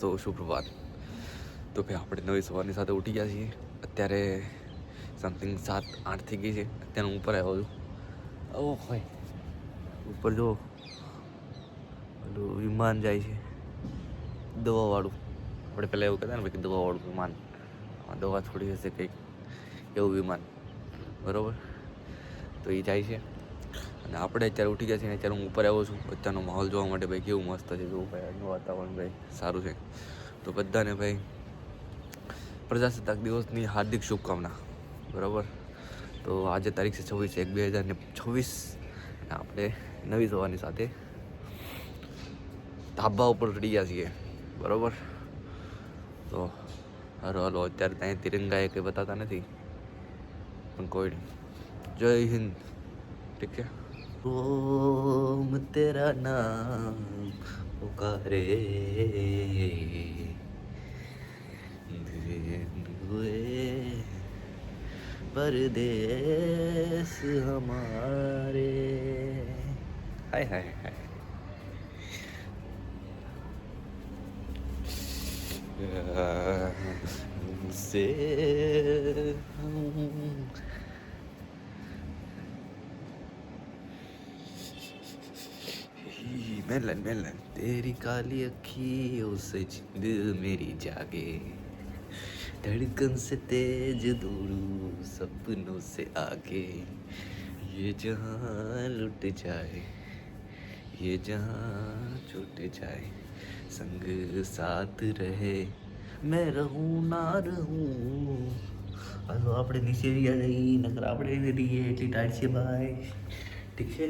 તો સુપ્રભાત. તો ભાઈ આપણે નવી સવારની સાથે ઉઠી ગયા છીએ. અત્યારે સમથિંગ 7-8 થઈ ગઈ છે. અત્યારે હું ઉપર આવ્યો છું. ઓ ભાઈ ઉપર જો પેલું વિમાન જાય છે દવાવાળું. આપણે પહેલાં એવું કહેતા ને ભાઈ કે દવાવાળું વિમાન, દવા થોડી હશે કંઈક એવું વિમાન, બરાબર. તો એ જાય છે અને આપણે અત્યારે ઉઠી ગયા છીએ. અત્યારે હું ઉપર આવ્યો છું. અત્યારનો માહોલ જોવા માટે ભાઈ કેવું મસ્ત છે. જોવું ભાઈ આજનું વાતાવરણ ભાઈ સારું છે. તો બધાને ભાઈ પ્રજાસત્તાક દિવસની હાર્દિક શુભકામના, બરાબર. તો આજે તારીખ છે 26/1/2026. આપણે નવી સવારની સાથે ધાબા ઉપર ચડી ગયા છીએ, બરાબર. તો હાલો અત્યારે ત્યાં તિરંગા એ કંઈ બતાતા નથી, પણ કોઈ નહીં. જય હિન્દ. ઠીક છે. ઓમ તેરા નામ પુકારે परदेश हमारे. हाय हाय हाय. से मेलन मेलन तेरी काली अखियों से जिंद मेरी जागे, धड़कन से तेज दौड़ूं सपनों से आगे, ये जहां लुट जाए ये जहां छूट जाए संग साथ रहे मैं रहूं ना रहूं. હાલો આપણે નીચે રહ્યા જઈએ, નકર આપણે રહીએ એટલી ટાઈટ છે ભાઈ. ઠીક છે.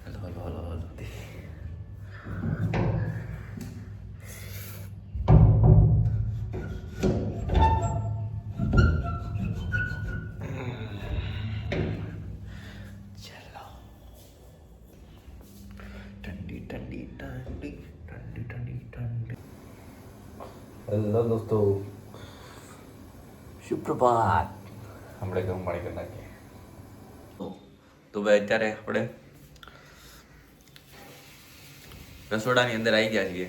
હાલો હાલો હાલો હાલો. હેલો દોસ્તો, સુપ્રભાત. આપણે ગરમ પાણી કરી નાખીએ. તો ભાઈ અત્યારે આપણે રસોડાની અંદર આવી ગયા છીએ.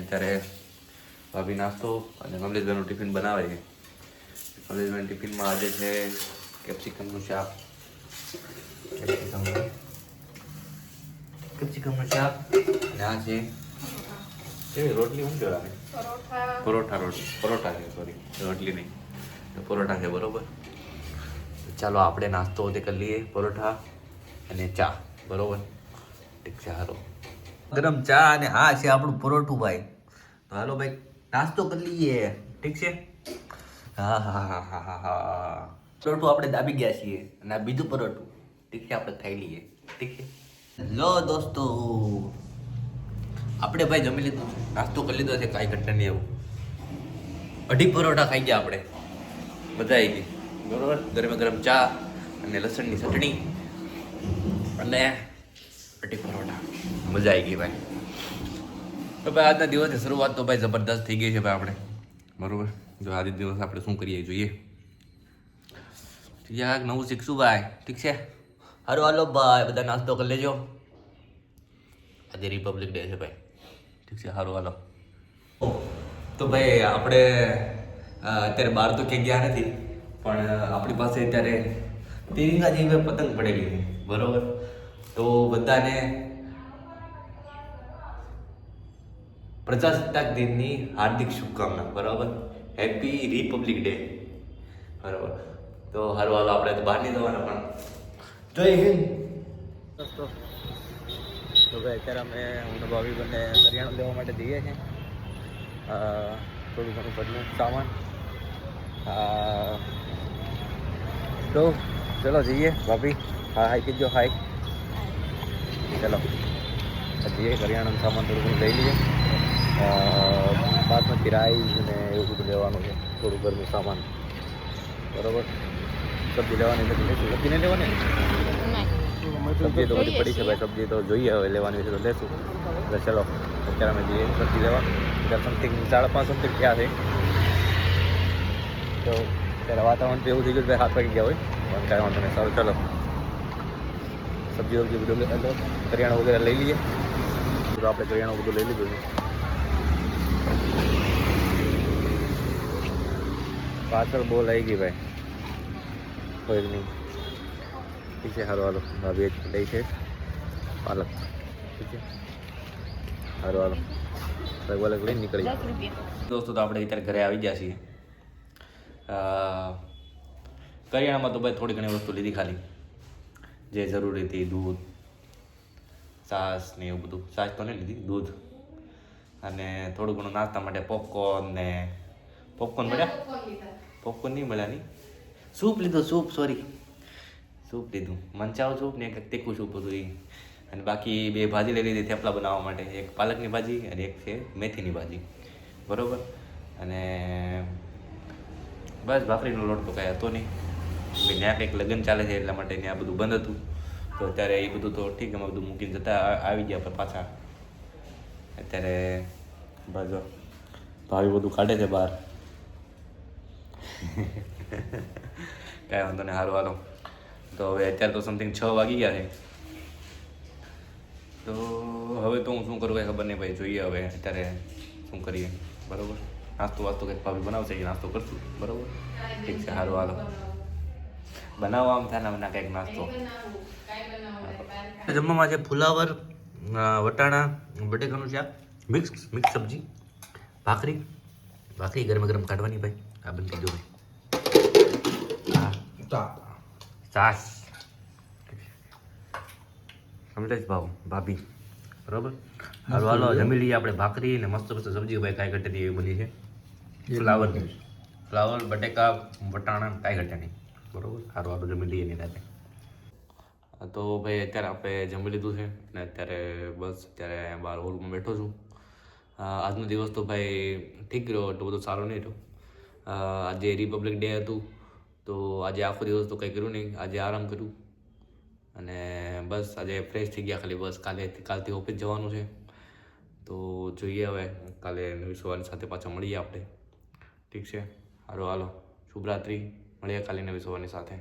અત્યારે ભાભી નાસ્તો અને કમલેશભાઈનું ટિફિન બનાવે છે. કમલેશભાઈના ટિફિનમાં આજે છે કેપ્સિકમનું શાક, કેપ્સિકમનું શાક અને આ છે રોટલી. શું કહેવાય? પરોઠા. પરોઠા છે, સોરી, રોટલી નહીં, તો પરોઠા છે, બરોબર. ચાલો આપણે નાસ્તો તે કરી લઈએ, પરોઠા અને ચા, બરોબર. ઠીક છે. હાલો ગરમ ચા અને હા છે આપણું પરોઠું ભાઈ. તો હાલો ભાઈ નાસ્તો કરી લઈએ. ઠીક છે. હા હા હા હા હા હા. પરોઠું આપણે દાબી ગયા છીએ અને આ બીજું પરોઠું, ઠીક છે, આપણે ખાઈ લઈએ. ઠીક છે. લો દોસ્તો, આપણે ભાઈ જમી લીધું, નાસ્તો કરી લીધો છે, કાંઈ ઘટના નહીં. એવું 2.5 પરોઠા ખાઈ ગયા આપણે, મજા આવી ગઈ, બરોબર. ગરમ ગરમ ચા અને લસણની ચટણી અને 2.5 પરોઠા, મજા આવી ગઈ ભાઈ. તો ભાઈ આજના દિવસની શરૂઆત તો ભાઈ જબરદસ્ત થઈ ગઈ છે ભાઈ આપણે, બરોબર. જો આજે દિવસ આપણે શું કરીએ જોઈએ, યાર નવું શીખશું ભાઈ. ઠીક છે. હાલો હાલો ભાઈ બધા નાસ્તો કરી લેજો. આજે રિપબ્લિક ડે છે ભાઈ. ઠીક છે. સારું હાલો. તો ભાઈ આપણે અત્યારે બહાર તો ક્યાંય ગયા નથી, પણ આપણી પાસે અત્યારે તિરંગા જેવી પતંગ પડેલી છે, બરોબર. તો બધાને પ્રજાસત્તાક દિનની હાર્દિક શુભકામના, બરાબર. હેપી રિપબ્લિક ડે, બરાબર. તો સારું હાલો, આપણે તો બહાર નહીં જવાના, પણ જય હિન્દ. તો ભાઈ અત્યારે અમે હું ભાભી બંને કરિયાણું લેવા માટે જઈએ છીએ. થોડું ઘણું ઘરનું સામાન. તો ચલો જઈએ. ભાભી હા હાઈ કીજો, હાઈ. ચલો જઈએ, કરિયાણાનું સામાન થોડું ઘણું લઈ લઈએ. બાસમતી રાઈસ ને એવું બધું લેવાનું છે, થોડું ઘરનું સામાન, બરાબર. સબ્જી લેવાની નથી, સબ્જી નહીં લેવાની. સબ્જી તો બધી પડી છે ભાઈ, સબ્જી તો જોઈએ હવે લેવાની છે તો લેશું. એટલે ચલો અત્યારે અમે જઈએ સબ્જી લેવા. સમથિંગ 5:30 સમથિંગ થયા છે. તો ત્યારે વાતાવરણ તો એવું થઈ ગયું ભાઈ, 7 વાગી ગયા હોય, પણ કાંઈ વાંધો નહીં. સારું ચલો સબ્જી વબ્જી બધું કરિયાણું વગેરે લઈ લઈએ. તો આપણે કરિયાણું બધું લઈ લીધું છે. પાછળ બોલ આવી ગઈ ભાઈ, કોઈ નહીં. ઠીક છે, સારું હાલો. ભાભી લઈ છે પાલક. ઠીક છે, સારું હાલો. પાલક લઈને નીકળી જાય. દોસ્તો તો આપણે અત્યારે ઘરે આવી ગયા છીએ. કરિયાણામાં તો ભાઈ થોડી ઘણી વસ્તુ લીધી, ખાલી જે જરૂરી હતી, દૂધ, છાશ ને એવું બધું. છાશ તો નહીં લીધી, દૂધ અને થોડું ઘણું નાસ્તા માટે પોપકોર્ન ને પોપકોર્ન મળ્યા, પોપકોર્ન નહીં મળ્યા નહીં, સૂપ લીધું, સૂપ, સોરી, સૂપ લીધું, મંચાવ સૂપ ને એક તીખું સૂપ હતું એ. અને બાકી 2 ભાજી લઈ લીધી થેપલા બનાવવા માટે, એક પાલકની ભાજી અને એક છે મેથીની ભાજી, બરાબર. અને બસ ભાખરીનો લોટ તો કાંઈ હતો નહીં, ત્યાં કંઈક લગ્ન ચાલે છે એટલા માટે ત્યાં બધું બંધ હતું. તો અત્યારે એ બધું તો ઠીક, અમે બધું મૂકીને જતા આવી ગયા પર પાછા. અત્યારે બસ ભાવી બધું કાઢે છે બહાર. કાંઈ વાંધો નહીં, સારું હાલો. તો હવે અત્યારે તો સમથિંગ 6 વાગી ગયા છે. તો હવે તો હું શું કરું કાંઈ ખબર નહીં ભાઈ, જોઈએ હવે અત્યારે શું કરીએ, બરાબર. નાસ્તો વાસ્તો કંઈક ભાભી બનાવશે, એ નાસ્તો કરશું, બરાબર. ઠીક છે, સારું હાલો. બનાવો આમ થાય ને કંઈક નાસ્તો. જમવામાં છે ફુલાવર, વટાણા, બટેકાનું શાક, મિક્સ સબ્જી, ભાખરી ગરમ ગરમ કાઢવાની ભાઈ. આ બનતી જો ભાઈ, છાશ, સમજે ભાવ ભાભી, બરાબર. હાલો જમી લઈએ આપણે ભાખરી ને મસ્ત સબ્જી ભાઈ, કાંઈ ઘટે એવી બની છે. ફ્લાવર, બટેકા, વટાણા, કાંઈ ઘટે નહીં, બરાબર. સારું હાલો જમી લઈએ એની રાતે. તો ભાઈ અત્યારે આપણે જમી લીધું છે ને અત્યારે બસ અત્યારે બહાર હોલમાં બેઠો છું. આજનો દિવસ તો ભાઈ ઠીક રહ્યો, એટલો બધો સારો નહીં રહ્યો. આજે રિપબ્લિક ડે હતું તો આજે આખો દિવસ તો કંઈ કર્યું નહીં, આજે આરામ કર્યું અને બસ આજે ફ્રેશ થઈ ગયા ખાલી. બસ કાલથી ઓફિસ જવાનું છે, તો જોઈએ હવે કાલે નવી સવારની સાથે પાછા મળીએ આપણે. ઠીક છે, સારું હાલો, શુભરાત્રિ, મળીએ કાલે નવી સવારની સાથે.